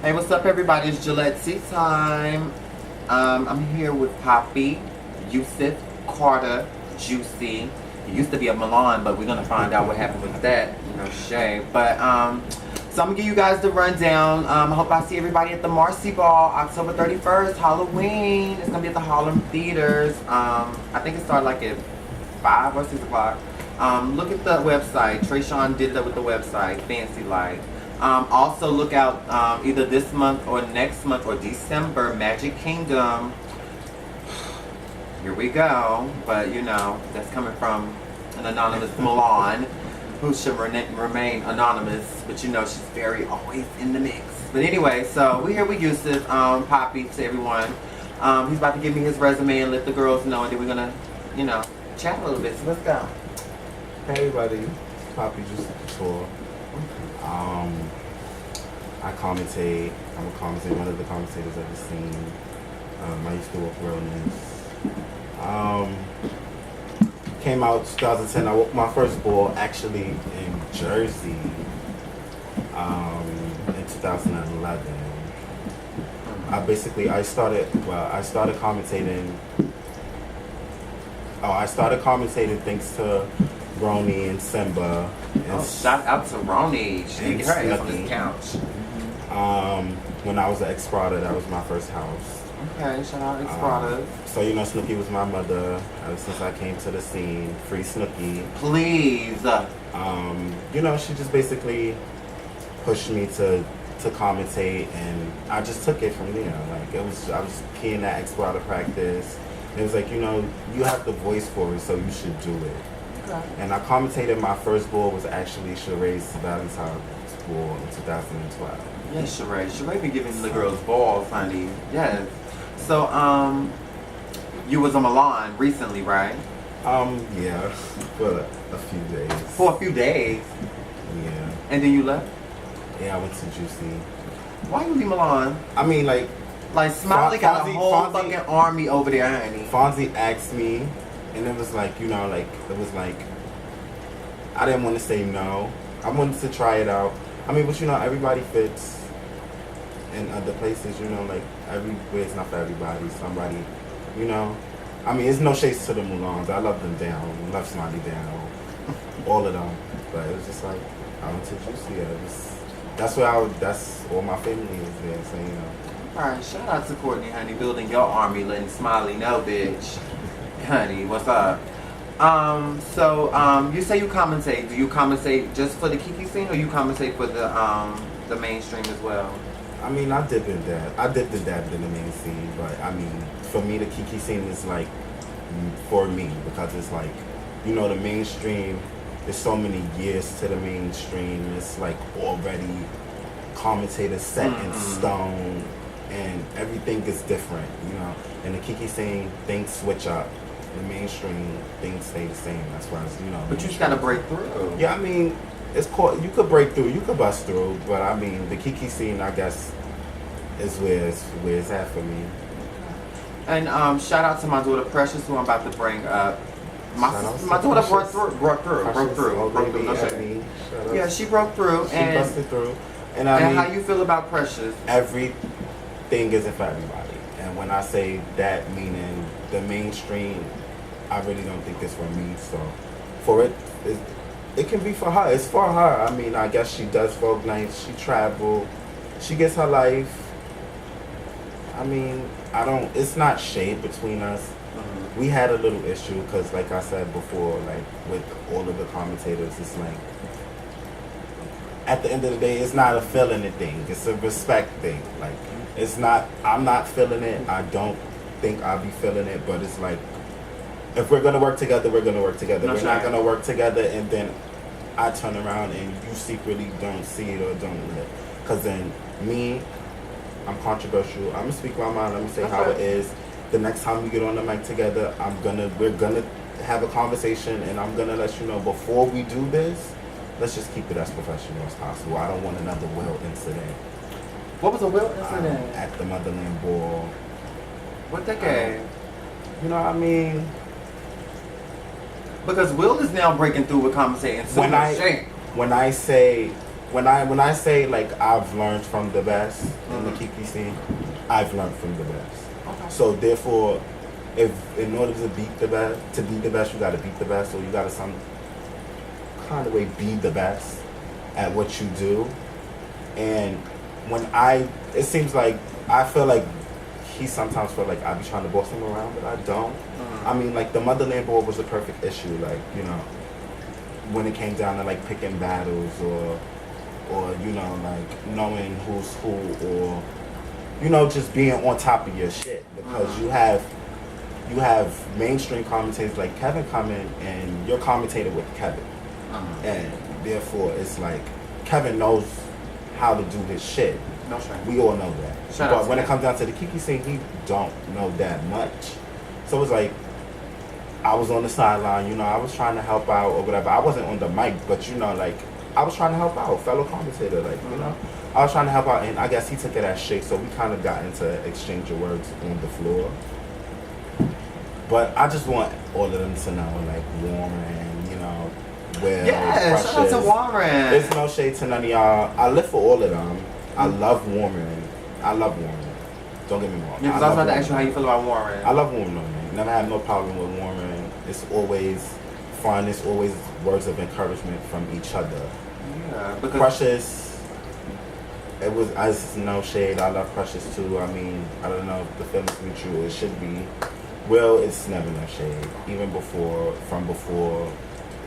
Hey, what's up, everybody? It's GilletteTeaTime. I'm here with Poppie, Yuself, Carter, Juicy. He used to be a Milan, but we're gonna find out what happened with that. No shade. But so I'm gonna give you guys the rundown. I hope I see everybody at the Marcy Ball, October 31st, Halloween. It's gonna be at the Harlem Theaters. I think it started like at 5 or 6 o'clock. Look at the website. Trayshawn did that with the website. Fancy Light. Also look out either this month or next month or December, Magic Kingdom. Here we go. But you know, that's coming from an anonymous Milan who should remain anonymous. But you know, she's very always in the mix. But anyway, so we're here with Yuself, Poppie to everyone. He's about to give me his resume and let the girls know, and then we're gonna, you know, chat a little bit. So let's go. Hey everybody, Poppie Juicy tour. I commentate. I'm a commentator, one of the commentators of the scene. I used to work realness. Came out 2010. I worked my first ball actually in Jersey in 2011. I started commentating. I started commentating thanks to Roni and Simba. And Shout out to Roni. She didn't get her ass on this couch. When I was at Exprada, that was my first house. Okay, shout out Exprada. So you know, Snooki was my mother ever since I came to the scene. Free Snooki. Please. You know, she just basically pushed me to commentate, and I just took it from there. Like I was key in that Exprada practice. It was like, you know, you have the voice for it, so you should do it. Okay. And I commentated. My first ball was actually Sheree's Valentine's ball in 2012. Yes, Sheree. Sheree be giving the girls balls, honey. Yes. So, you was on Milan recently, right? Yeah, for a few days. For a few days. Yeah. And then you left? Yeah, I went to Juicy. Why you leave Milan? I mean, like Smiley got a whole Fonzie- fucking army over there, honey. Fonzie asked me, and it was like, you know, like, it was like, I didn't want to say no. I wanted to try it out. I mean, but you know, everybody fits in other places, you know, like, everywhere's not for everybody. Somebody, you know, I mean, it's no shades to the Mulans. I love them down, love Smiley down, all of them. But it was just like, I went to Juicy. That's all my family is there, so, you know. Alright, shout out to Courtney, honey, building your army, letting Smiley know, bitch. Honey, what's up? You say you commentate. Do you commentate just for the Kiki scene, or you commentate for the mainstream as well? I mean, I dipped and dabbed in the main scene, but I mean, for me, the Kiki scene is like, for me, because it's like, you know, the mainstream, there's so many years to the mainstream, it's like already commentators set in stone, and everything is different, you know. In the Kiki scene, things switch up. The mainstream, things stay the same. That's why it's, you know. But you just gotta break through. Yeah, I mean, it's called. You could break through, you could bust through, but I mean, the Kiki scene, I guess, is where it's at for me. And shout out to my daughter Precious, who I'm about to bring up. My daughter broke through. No shade. Yeah, she broke through. She and busted through. And I mean, how you feel about Precious? Everything isn't for everybody. And when I say that, meaning the mainstream, I really don't think it's for me. So, for it can be for her. It's for her. I mean, I guess she does Vogue nights. She travel. She gets her life. I mean, it's not shade between us. Mm-hmm. We had a little issue because, like I said before, like with all of the commentators, it's like, at the end of the day, it's not a feeling thing. It's a respect thing. Like, it's not, I'm not feeling it. I don't think I'll be feeling it, but it's like, if we're going to work together, we're going to work together. We're not going to work together and then I turn around and you secretly don't see it or don't live. Because then me, I'm controversial. I'm going to speak my mind. I'm going to say how it is. The next time we get on the mic together, we're going to have a conversation and I'm going to let you know before we do this, let's just keep it as professional as possible. I don't want another Will incident. What was a Will incident? At the Motherland Ball. What decade? You know what I mean? Because Will is now breaking through with commentating. So when I say when I say like I've learned from the best in the Kiki scene, I've learned from the best. Okay. So therefore, if in order to beat the best, you got to beat the best, or you got to some kind of way be the best at what you do. And it seems like I feel like he sometimes feel like I be trying to boss him around, but I don't. I mean, like the Motherland Ball was a perfect issue, like, you know, when it came down to like picking battles or you know, like knowing who's who, or you know, just being on top of your shit, because you have mainstream commentators like Kevin coming, and you're commentating with Kevin, and therefore it's like Kevin knows how to do his shit. No shame. We all know that. But when it comes down to the Kiki scene, he don't know that much. So it's like I was on the sideline, you know, I was trying to help out or whatever. I wasn't on the mic, but you know, like I was trying to help out, fellow commentator, like, you know. I was trying to help out, and I guess he took it as shit, so we kind of got into exchange of words on the floor. But I just want all of them to know, like Warren, you know, Will, yeah, shout out to Warren. There's no shade to none of y'all. I live for all of them. I love Warren. Don't get me wrong. Yeah, because I was about to ask you how you feel about Warren. I love Warren, man. Never had no problem with Warren. It's always fun. It's always words of encouragement from each other. Yeah, because Precious. It's no shade. I love Precious too. I mean, I don't know if the feelings mutual. It should be. Well, it's never no shade. Even before,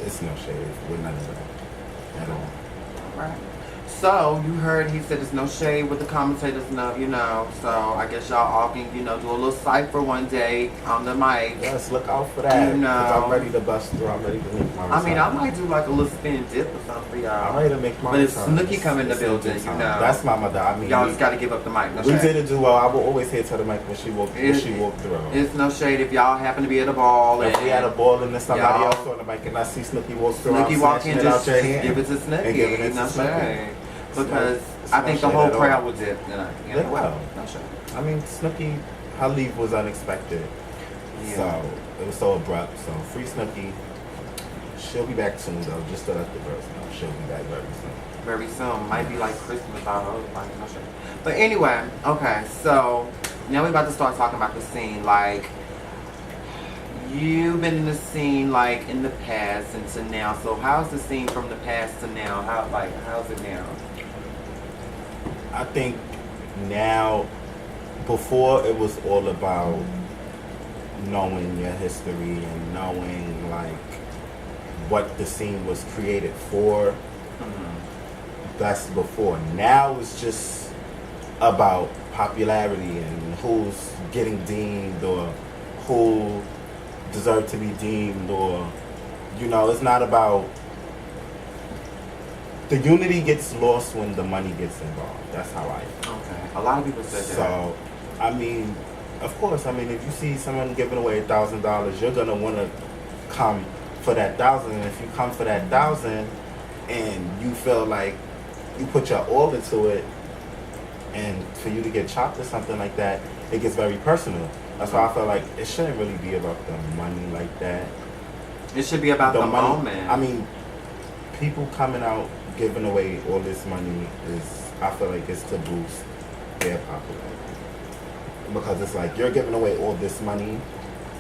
it's no shade with none of that at all. Right. So you heard he said there's no shade with the commentators, no, you know. So I guess y'all all can, you know, do a little cipher one day on the mic. Yes, look out for that. You know, I'm ready to bust through. I'm ready to make my return. I mean, I might do like a little spin dip or something for y'all. I'm ready to make my But if return. Snooki come in the building, you know. That's my mother. I mean, y'all just got to give up the mic. No we shade. didn't do well. I will always hit to the mic when she walked through. It's no shade if y'all happen to be at a ball. If we had a ball and there's somebody else on the mic and I see Snooki walk through, Snooki walk in, just give it to Snooki. And give it to no Snooki. shade. Because I think the whole crowd would dip. You know, They will. No shade. I mean, Snooki, her leave was unexpected. Yeah. So it was so abrupt. So free Snooki. She'll be back soon though. Just to let the girls know, she'll be back very soon. Very soon. Might be like Christmas or like no shade. But anyway, okay. So now we're about to start talking about the scene. Like you've been in the scene like in the past and to now. So how's the scene from the past to now? How's it now? I think now, before it was all about knowing your history and knowing like what the scene was created for. That's before. Now it's just about popularity and who's getting deemed or who deserve to be deemed, or you know, it's not about the unity gets lost when the money gets involved. That's how I feel. Okay. A lot of people said that. So, I mean, of course, I mean, if you see someone giving away $1,000, you're gonna want to come for that 1,000. And if you come for that 1,000, and you feel like you put your all into it, and for you to get chopped or something like that, it gets very personal. That's why I feel like it shouldn't really be about the money like that. It should be about the money, moment. I mean, people coming out giving away all this money is, I feel like it's to boost their popularity. Because it's like, you're giving away all this money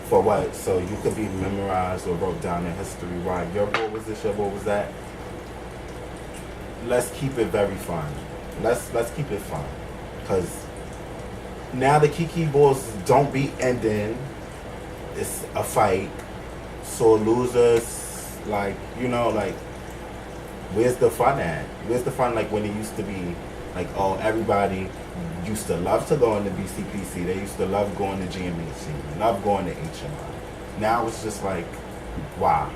for what? So you could be memorized or wrote down in history. Why? Your ball was this, your ball was that. Let's keep it very fun. Let's keep it fun. Because now the Kiki balls don't be ending. It's a fight. So losers, like, you know, like, where's the fun at? Where's the fun like when it used to be like, oh, everybody used to love to go into BCPC. They used to love going to GMAC, love going to HMI. Now it's just like, wow.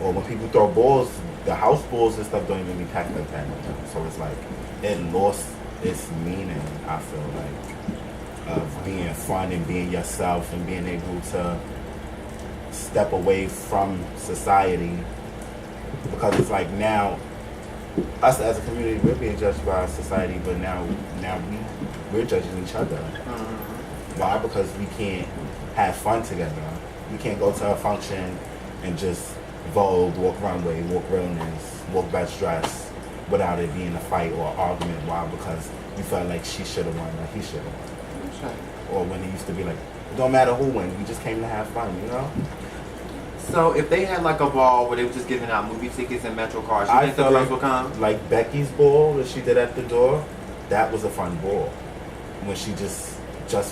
Or when people throw balls, the house balls and stuff don't even be packed like that anymore. So it's like, it lost its meaning, I feel like, of being fun and being yourself and being able to step away from society. Because it's like now, us as a community, we're being judged by society, but now we're judging each other. Why? Because we can't have fun together. We can't go to a function and just Vogue, walk runway, walk realness, walk best dress, without it being a fight or argument. Why? Because you felt like she should have won or he should have won. Okay. Or when it used to be like, it don't matter who wins, we just came to have fun, you know? So if they had like a ball where they were just giving out movie tickets and Metro cards, you think the girls would come? Like Becky's ball that she did at the door, that was a fun ball. When she just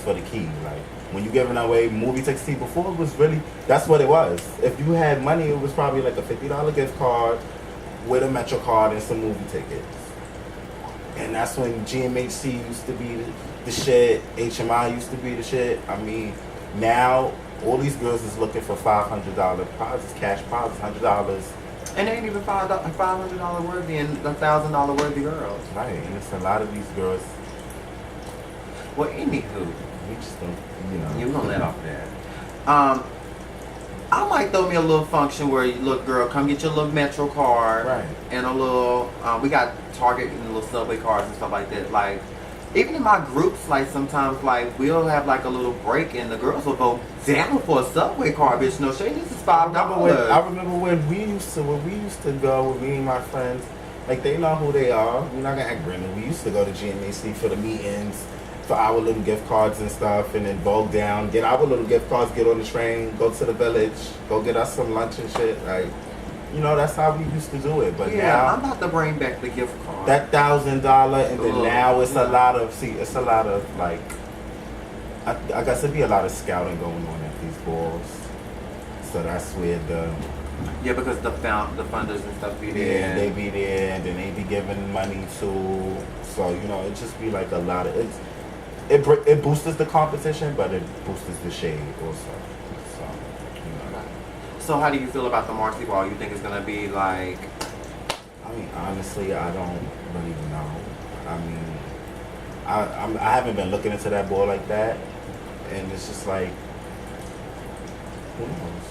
for the key. Like when you giving away movie tickets before, it was really, that's what it was. If you had money, it was probably like a $50 gift card with a Metro card and some movie tickets. And that's when GMHC used to be the shit, HMI used to be the shit. I mean, now all these girls is looking for $500 prizes, cash prizes, $100. And they ain't even $500 worthy and $1,000 worthy girls. Right, and it's a lot of these girls. Well, anywho, We just don't, you know. you're gonna let off that. I might throw me a little function where, look, girl, come get your little Metro card. Right. And a little, we got Target and little Subway cards and stuff like that. Like, even in my groups, like sometimes, like we'll have like a little break, and the girls will go down for a Subway card, bitch. No shade, this is $5. I remember when we used to go with me and my friends. Like they know who they are. We're not gonna act random. We used to go to GMAC for the meetings, for our little gift cards and stuff, and then vogue down, get our little gift cards, get on the train, go to the village, go get us some lunch and shit. Like, you know, that's how we used to do it. But yeah, now I'm about to bring back the gift card. that $1,000, and then now it's yeah. it's a lot of like, I guess it'd be a lot of scouting going on at these balls. So that's where yeah, because the funders and stuff be there. yeah, they be there, and then they be giving money to. So you know, it just be like a lot of it boosts the competition, but it boosts the shade also. So you know. So how do you feel about the Marcy Ball? You think it's gonna be like? I mean, honestly, I don't really know. I mean, I haven't been looking into that ball like that, and it's just like, who knows?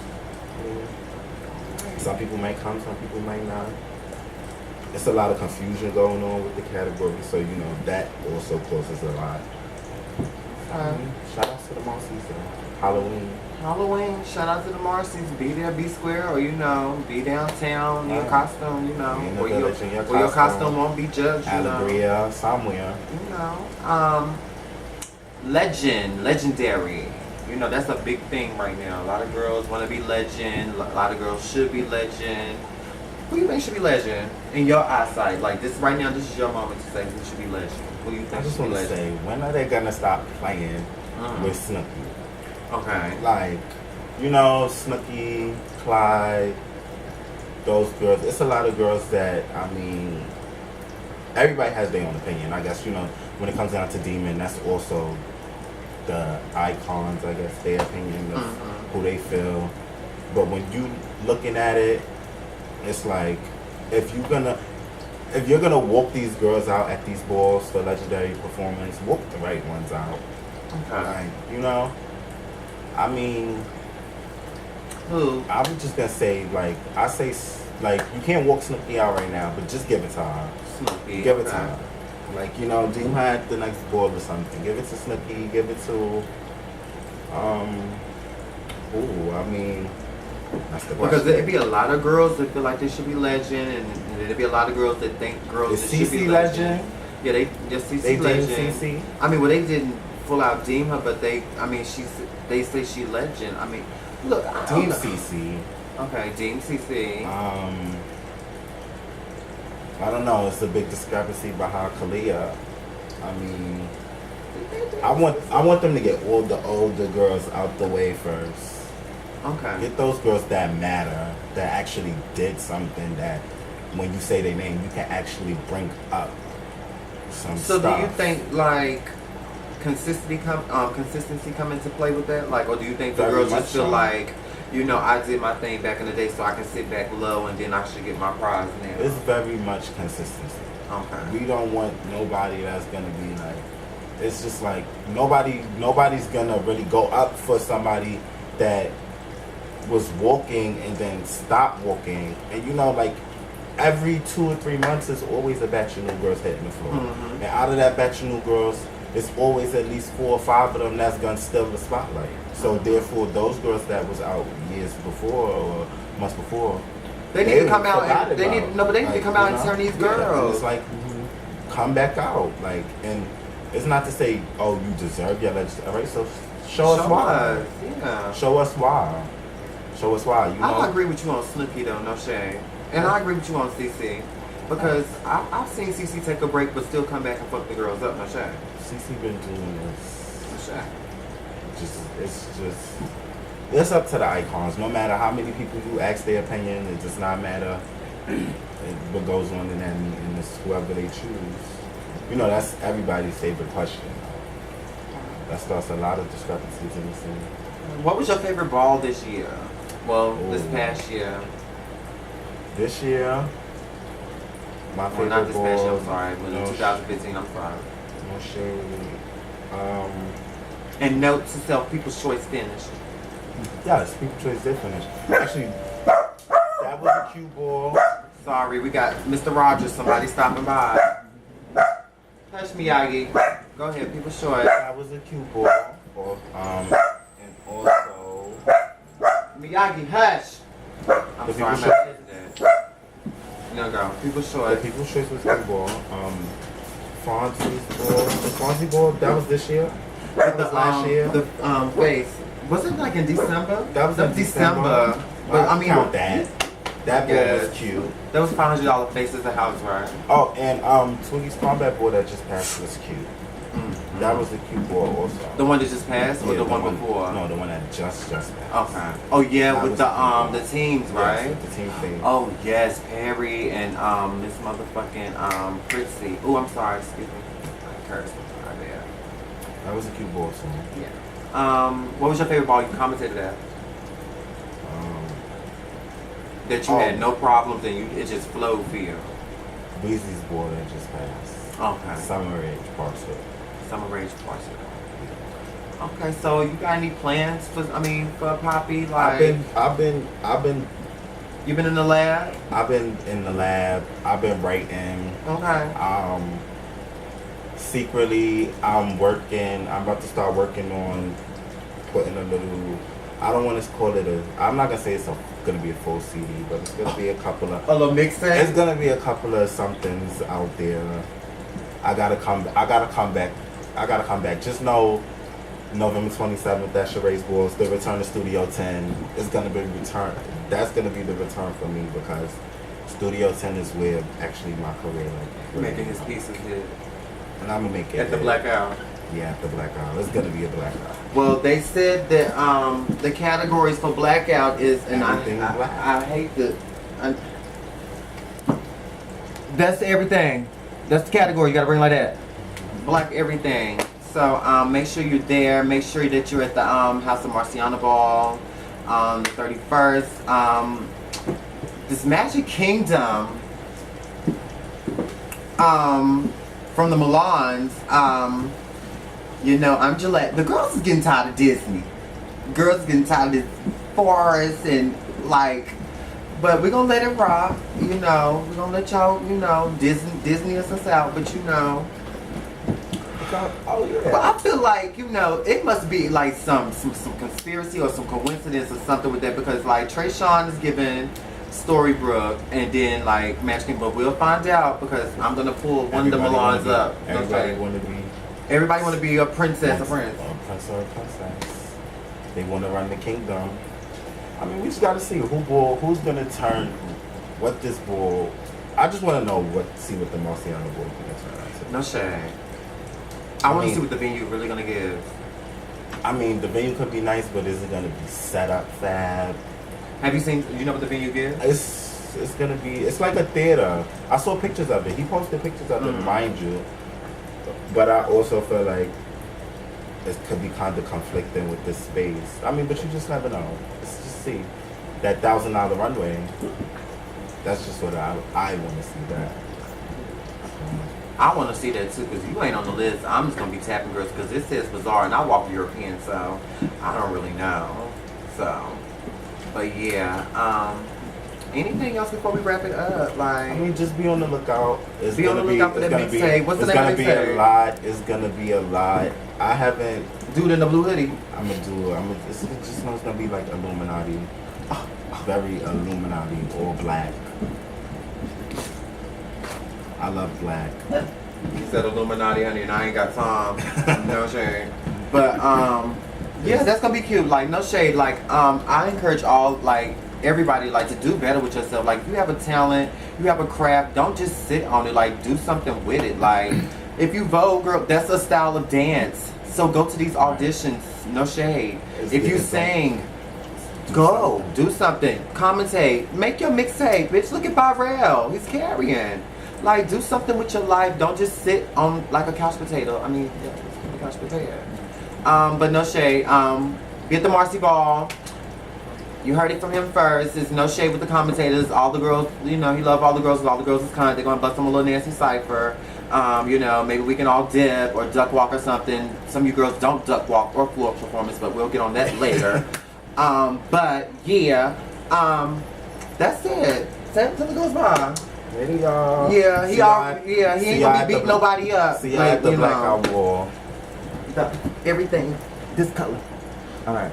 Some people may come, some people may not. It's a lot of confusion going on with the category, so you know that also causes a lot. Shout out to the Marcy's Halloween. Shout out to the Marcy's. Be there, be square, or you know, be downtown in your costume, you know, Or your costume won't be judged. Allegria, somewhere. You know, legendary. You know, that's a big thing right now. A lot of girls want to be legend. A lot of girls should be legend. Who you think should be legend in your eyesight? Like this right now, this is your moment to say who should be legend. Who you think I just should be want to legend? say, when are they gonna stop playing with Snooki? Okay. Like, you know, Snooki, Clyde, those girls. It's a lot of girls that, I mean, everybody has their own opinion. I guess, you know, when it comes down to Demon, that's also the icons, I guess, their opinion of who they feel. But when you looking at it, it's like, if you're gonna walk these girls out at these balls for legendary performance, walk the right ones out. Okay. Like, you know, I mean, Who? I'm just gonna say, like, you can't walk Snooki out right now, but just give it to her. Snooki. Give it to her. Like, you know, Deem had the next ball or something. Give it to Snooki. Give it to, I mean, that's the question. Because there'd be a lot of girls that feel like they should be legend, and there'd be a lot of girls that think girls that should be legend. Yeah, they CC legend. CC? I mean, well, they didn't full out deem her, but they say she legend. I mean, look, I don't Deem know. CC. Okay, Deem CC. I don't know. It's a big discrepancy behind Kalia. I mean, I want them to get all the older girls out the way first. Okay. Get those girls that matter, that actually did something, that when you say their name, you can actually bring up some So stuff. do you think like consistency come into play with that? Like, or do you think the Very girls much just feel so. like, you know, I did my thing back in the day, so I can sit back low and then I should get my prize now? It's very much consistency. Okay. We don't want nobody that's gonna be like, it's just like nobody's gonna really go up for somebody that was walking and then stopped walking. And you know, like every 2 or 3 months there's always a batch of new girls hitting the floor. And out of that batch of new girls, it's always at least 4 or 5 of them that's gonna steal the spotlight. So therefore those girls that was out years before or months before, They need to come out and they need but they need to come out and turn these Yeah, girls. it's like come back out, like, and it's not to say, oh, you deserve your legislation. All right, so show us why. Yeah. Show us why. Show us why. You know? I agree with you on Snooki though, no shame. And I agree with you on CC. Because I've seen CC take a break but still come back and fuck the girls up, no shame. CC been doing this. No shame. It's up to the icons. No matter how many people you ask their opinion, it does not matter what goes on in that meeting. It's whoever they choose. You know, that's everybody's favorite question. That starts a lot of discrepancies in the scene. What was your favorite ball this year? Well, this past year. This year, my favorite not this ball. past year, I'm sorry. But in 2015, I'm sorry. No shade. And note to self, People's Choice finished. Yes, People's Choice did finish. Actually, that was a cue ball. Sorry, we got Mr. Rogers, somebody stopping by. Hush, Miyagi. Go ahead, People's Choice. That was a cue ball. And also... Miyagi, hush! I'm The sorry, I'm People's not that. No, go. People's The Choice. People's Choice was cue ball. Fonzie's ball. The Fonzie ball, that was this year? That was last year? The face. Was it like in December? That was in December. But I mean, count that. That ball was cute. That was $500 faces at house, right? Oh, and Twiggy's combat ball that just passed was cute. Mm-hmm. That was the cute ball also. The one that just passed, or the one before? No, the one that just passed. Okay. Oh yeah, that with the teams, right? Yes, with the team thing. Oh yes, Perry and Miss motherfucking Fritzy. Oh, I'm sorry, excuse me. I cursed. Right there. That was a cute ball too. Yeah. What was your favorite ball you commentated at? That you had no problems and it just flowed for you. Weezy's ball that just passed. Okay. Summer Rage Parcel. Summer Rage Parcel. Okay, so you got any plans for Poppie? Like I've been you've been in the lab? I've been in the lab. I've been writing. Okay. Secretly I'm working. I'm about to start working on putting a little, I don't want to call it I'm not gonna say it's gonna be a full CD, but it's gonna be a couple of a little mixtape. It's gonna be a couple of somethings out there. I gotta come back. Just know November 27th, that's Sheree's Balls, the return to Studio 10 is gonna be return. That's gonna be the return for me because Studio 10 is where actually my career making his pieces hit. And I'm gonna make it at the Blackout. Yeah, at the Blackout. It's gonna be a Blackout. Well, they said that the categories for Blackout is, and I hate the. That's everything. That's the category. You gotta bring like that. Black everything. So make sure you're there. Make sure that you're at the House of Marciana Ball, the 31st. This Magic Kingdom. From the Milans. You know, I'm Gillette. The girls is getting tired of Disney. Girls is getting tired of this forest and but we're gonna let it rock. You know, we're gonna let y'all. You know, Disney us out, but you know. Oh yeah. But I feel like it must be like some conspiracy or some coincidence or something with that because Trayshawn is giving Storybrooke and then Magic Kingdom, but we'll find out because I'm gonna pull one of the Milans up. Everybody want to be a princess, a prince. A prince or a princess. They want to run the kingdom. I mean, we just got to see who's going to turn, what this ball. I just want to know see what the Marciano ball is going to turn out to. No shade. I want to see what the venue really going to give. I mean, the venue could be nice, but is it going to be set up fab? Have you seen, you know what the venue gives? It's going to be, it's like a theater. I saw pictures of it. He posted pictures of it, mind you. But I also feel like it could be kind of conflicting with this space. I mean, but you just never know. Let's just see. That $1,000 runway, that's just what I want to see that. I want to see that too, because you ain't on the list. I'm just going to be tapping girls, because it says Bazaar, and I walk European, so I don't really know. So, but yeah, anything else before we wrap it up? I mean, just be on the lookout. Be on the lookout for that mixtape. What's the name of the mixtape? It's gonna be a lot. I haven't. Dude in the blue hoodie. It's just know it's gonna be like Illuminati. very Illuminati, all black. I love black. You said Illuminati, honey, and I ain't got time. No shade. But yeah, that's gonna be cute. Like, no shade. Like, I encourage all, like, everybody, like, to do better with yourself. Like, if you have a talent, you have a craft, don't just sit on it. Like, do something with it. Like, if you vogue, girl, that's a style of dance. So go to these auditions. No shade. If you sing, go do something. Commentate. Make your mixtape, bitch. Look at Barrel. He's carrying. Like, do something with your life. Don't just sit on like a couch potato. I mean, yeah, a couch potato. But no shade. Get the Marcy Ball. You heard it from him first. There's no shade with the commentators. All the girls, you know, he loved all the girls. All the girls is kind. They're gonna bust him a little nasty cipher. You know, maybe we can all dip or duck walk or something. Some of you girls don't duck walk or floor performance, but we'll get on that later. But yeah, that's it. Say it till it goes by. Ready, y'all? Yeah, he ain't gonna be beating nobody up. See, I had the blackout wall. Everything, this color. All right.